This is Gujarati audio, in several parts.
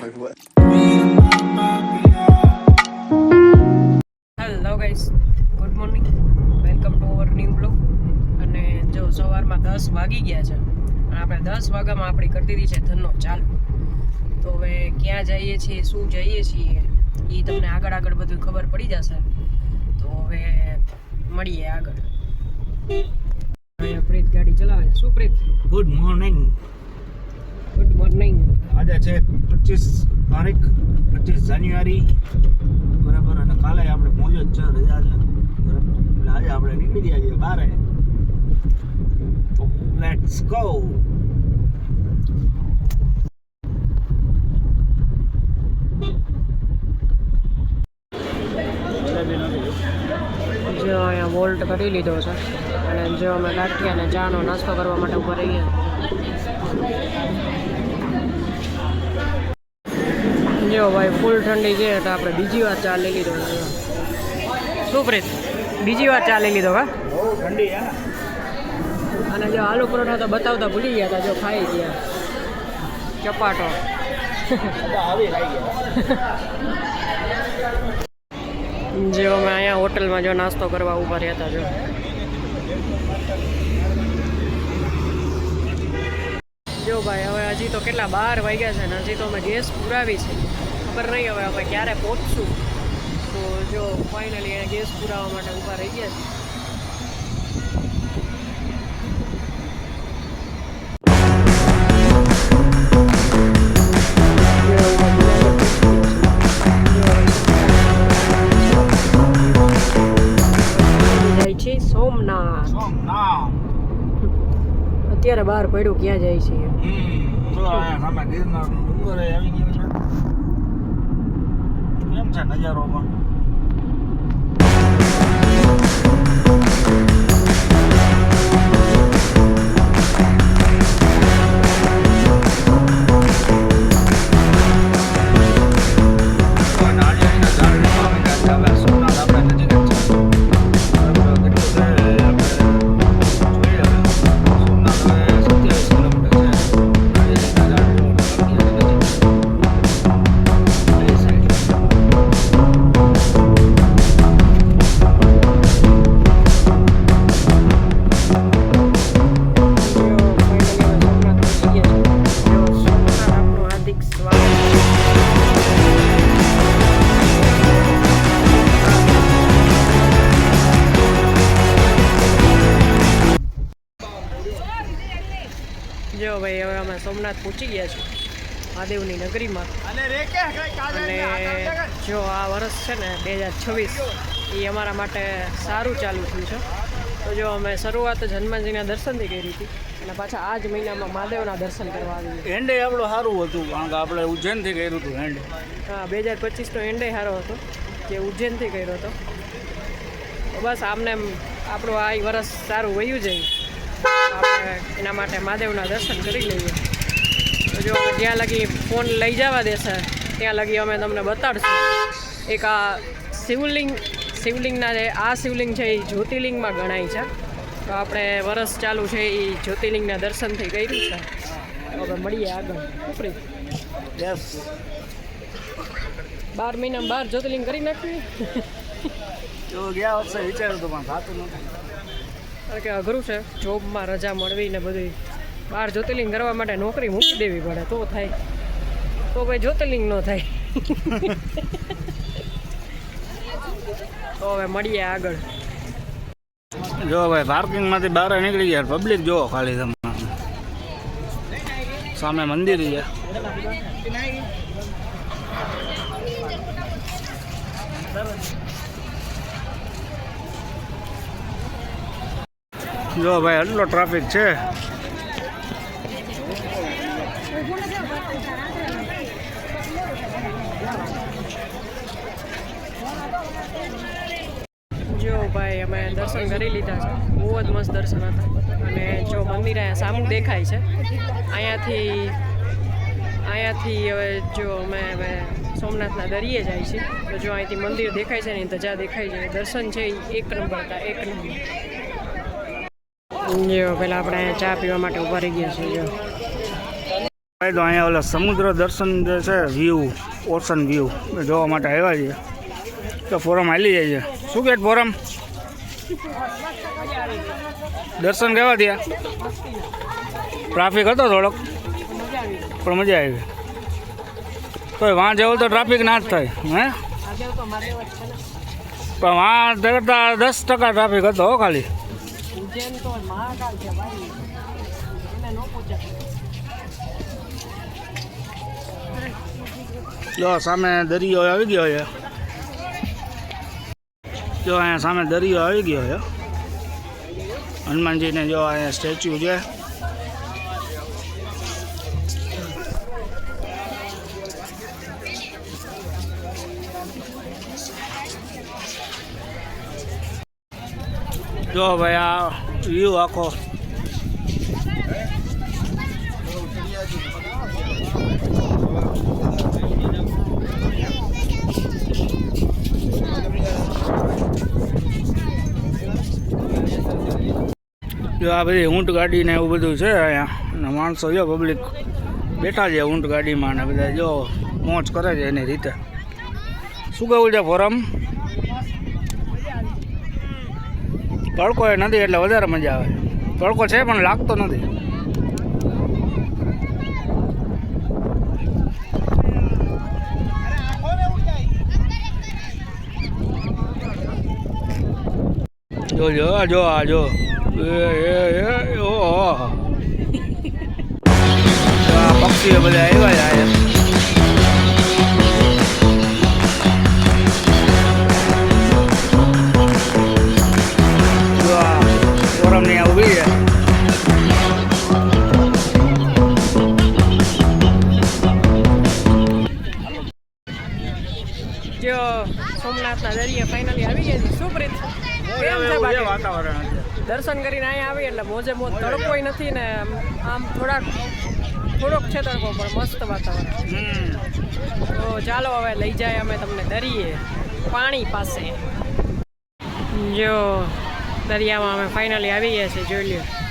Hello guys, good morning, welcome to our new blog. અને જો સવારમાં 10 વાગી ગયા છે અને આપણે 10 વાગ્યામાં આપણી કરતી હતી છે ધનનો ચાલુ. તો હવે ક્યાં જઈએ છીએ, શું જઈએ છીએ, એ તમને આગળ આગળ બધું ખબર પડી જશે. તો હવે મળીએ આગળ. અહીંયા પ્રીત ગાડી ચલાવે છે. શું Preet? Good morning. Good morning. આજે છે 25 તારીખ, 25 જાન્યુઆરી, બરાબર. અને કાલે આપણે મોજ જ છે, રજા છે, બરાબર. એટલે આજે આપણે નીકળી ગયા છીએ બહાર. તો લેટ્સ ગો. જો અહીંયા વોલ્ટ કરી લીધો છે અને જો અમે ગાંઠિયા અને ચાનો નાસ્તો કરવા માટે ઉભા રહીએ. જો ભાઈ ફૂલ ઠંડી છે તો આપણે બીજી વાર ચા લઈ લીધો. શું પ્રીત? બીજી વાર ચા લઈ લીધો કા? બહુ ઠંડી છે ને. અને જો આલુ પરોઠા તો બતાવતા ભૂલી ગયા હતા, જો ખાઈ ગયા ચપાટો. આવી ખાઈ ગયા. જો અમે અહીંયા હોટલમાં જો નાસ્તો કરવા ઊભા રહ્યા હતા. જો ભાઈ હવે હજી તો કેટલા 12 વાગ્યા છે ને હજી તો અમે ગેસ પુરાવી છે. ખબર નહીં હવે આપણે ક્યારે પહોંચશું. તો જો ફાઇનલી અહીંયા ગેસ પુરાવવા માટે ઊભા રહી ગયા છે. સોમનાથ અત્યારે બહાર પડ્યું, ક્યાં જાય છે? તો આ સામે ગિરનારનો ડુંગર આવી ગયો છે. કેમ છે નજારોમાં? જો ભાઈ હવે અમે સોમનાથ પહોંચી ગયા છીએ, મહાદેવની નગરીમાં. અને જો આ વર્ષ છે ને 2026 એ અમારા માટે સારું ચાલુ થયું છે. તો જો અમે શરૂઆત જ હનુમાનજીના દર્શનથી કરી હતી અને પાછા આ જ મહિનામાં મહાદેવના દર્શન કરવા આવી. એન્ડે આપણું સારું હતું, કારણ કે આપણે ઉજ્જૈનથી કર્યું હતું એન્ડે. હા, 2025 નો એન્ડે સારો હતો, જે ઉજ્જૈનથી કર્યો હતો. તો બસ આમને આપણું આ વર્ષ સારું વયું જાય, આપણે એના માટે મહાદેવના દર્શન કરી લઈએ. તો જો જ્યાં લગી ફોન લઈ જવા દેશે ત્યાં લગી અમે તમને બતાડશું. એક આ શિવલિંગના જે આ શિવલિંગ છે એ જ્યોતિર્લિંગમાં ગણાય છે. તો આપણે વરસ ચાલુ છે એ જ્યોતિર્લિંગના દર્શનથી કર્યું છે. હવે મળીએ આગળ. ઉપરી યસ, 12 મહિનામાં 12 જ્યોતિર્લિંગ કરી નાખ્યું. તો ગયા વર્ષે વિચાર્યું હતું પણ થતું નથી. કારણ કે અઘરું છે જોબમાં રજા મળવી ને બધી. 12 જ્યોતિર્લિંગ કરવા માટે નોકરી મૂકી દેવી પડે તો થાય, તો ભાઈ જ્યોતિર્લિંગ ન થાય. તો હવે મળીએ આગળ. જો ભાઈ પાર્કિંગમાંથી બહાર નીકળી ગયા, પબ્લિક જુઓ ખાલી તમે. સામે મંદિર છે. જો ભાઈ આટલો ટ્રાફિક છે. જો ભાઈ અમે દર્શન કરી લીધા છે, બહુ જ મસ્ત દર્શન હતા. અને જો મંદિર અહીંયા સામું દેખાય છે, અહીંયાથી હવે જો અમે હવે સોમનાથના દરિયે જાય છે. તો જો અહીંથી મંદિર દેખાય છે ને ધજા દેખાય છે, દર્શન છે એ એક નંબર હતા, એક નંબર. જો પહેલાં આપણે ચા પીવા માટે ઊભા રહી ગયા છીએ. જો ભાઈ તો અહીંયા ઓલા સમુદ્ર દર્શન જે છે વ્યૂ ઓશન વ્યૂ જોવા માટે આવ્યા છીએ તો ફોરમ હાલી જાય છે શું કે ફોરમ દર્શન કેવા થયા ટ્રાફિક હતો થોડોક પણ મજા આવી તો વાં જવું તો ટ્રાફિક ના જ થાય હે પણ વાં જતા 10% ટ્રાફિક હતો હો ખાલી જો સામે દરિયો આવી ગયો છે જો અહીંયા સામે દરિયો આવી ગયો છે હનુમાનજીને જો અહીંયા સ્ટેચ્યુ છે જો ભાઈ આ વ્યૂ આખો જો આ બધી ઊંટ ગાડી ને એવું બધું છે અહીંયા અને માણસો જો પબ્લિક બેઠા છે ઊંટ ગાડીમાં ને બધા જો મોજ કરે છે એની રીતે શું કહેવું છે ફોરમ તડકો એ નથી એટલે વધારે મજા આવે તડકો છે પણ લાગતો નથી જો જો જો આ જો પક્ષીઓ બધા આવ્યા છે ફોરમની આ ઊભી છે જો સોમનાથના દરિયા ફાઇનલી આવી ગયા છે સુપ્રીત વાતાવરણ દર્શન કરીને અહીંયા આવી એટલે મોજે મોજ તડકોય નથી ને આમ થોડોક છે તડકો પણ મસ્ત વાતાવરણ તો ચાલો હવે લઈ જાય અમે તમને દરિયે પાણી પાસે જો દરિયામાં અમે ફાઇનલી આવી ગયા છે જોઈ લ્યો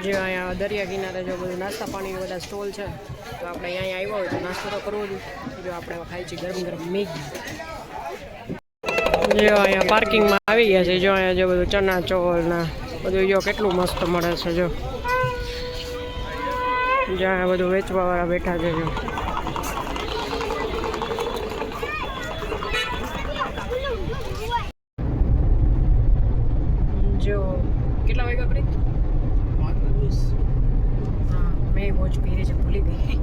જે અહીંયા દરિયા કિનારે જો બધું નાસ્તા પાણીના બધા સ્ટોલ છે તો આપણે અહીંયા આવ્યા હોય તો નાસ્તો તો કરવો જ જો આપણે ખાઈ છીએ ગરમ ગરમ મેગી જો અહીંયા પાર્કિંગમાં આવી ગયા છે જો અહીંયા જો બધું ચણા ચોળ ને બધું જો કેટલું મસ્ત મળે છે જો અહીંયા બધું વેચવાવાળા બેઠા છે જો કેટલા વાગ્યા કરી મેં વોચ પહેરી છે ભૂલી ગઈ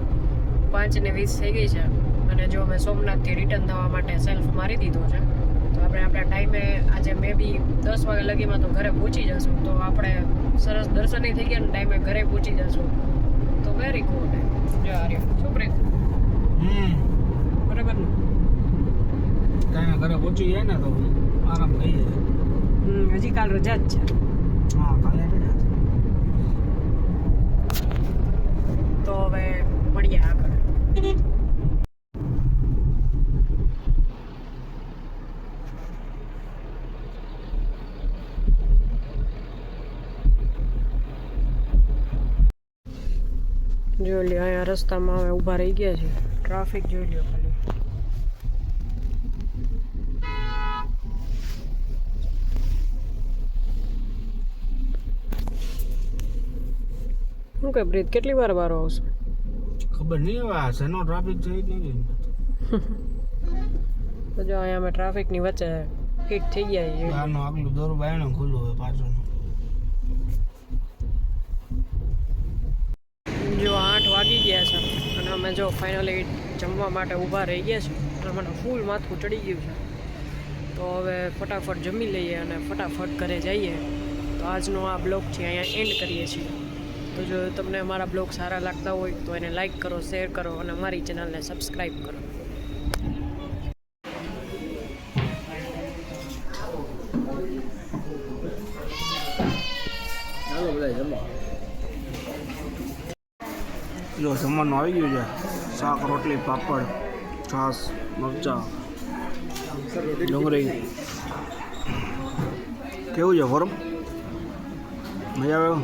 5:20 થઈ ગઈ છે અને જો અમે સોમનાથથી રિટર્ન થવા માટે સેલ્ફ મારી દીધો છે તો આપણે આપણા ટાઈમે આજે મે બી 10 વાગ્યા લગીમાં તો ઘરે પહોંચી જશું તો આપણે સરસ દર્શનય થઈ ગયા ને ટાઈમે ઘરે પહોંચી જશું તો વેરી ગુડ જો આર્ય શું પ્રેમ બરાબર ને ટાઈમે ઘરે પહોંચી જાય ને તો આરામ થઈ જાય હજી કાલ રજા જ છે હા કાલે રજા તો હવે મળીએ આગળ જોઈ લ્યો અહીંયા રસ્તામાં હવે ઊભા રહી ગયા છે ટ્રાફિક જોઈ લ્યો ખાલી શું કે પ્રીત કેટલી વાર વારો આવશે ખબર નહીં હવે આ શેનો ટ્રાફિક છે જ નથી તો જો અહીંયા અમે ટ્રાફિકની વચ્ચે હિટ થઈ ગયા છીએ બહારનું આગલું દોરું બાયણું ખુલ્લું હોય પાછળનું જો 8 વાગી ગયા છે અને અમે જો ફાઇનલી જમવા માટે ઊભા રહી ગયા છે અને મને ફૂલ માથું ચડી ગયું છે. તો હવે ફટાફટ જમી લઈએ અને ફટાફટ ઘરે જઈએ. તો આજનો આ બ્લોગ છે અહીંયા એન્ડ કરીએ છીએ. તો જો તમને અમારા બ્લોગ સારા લાગતા હોય તો એને લાઈક કરો, શેર કરો અને અમારી ચેનલને સબસ્ક્રાઈબ કરો. જો જમવાનું આવી ગયું છે. શાક, રોટલી, પાપડ, છાશ, મરચાં, ડુંગળી. કેવું છે ફોરમ? મજા આવે?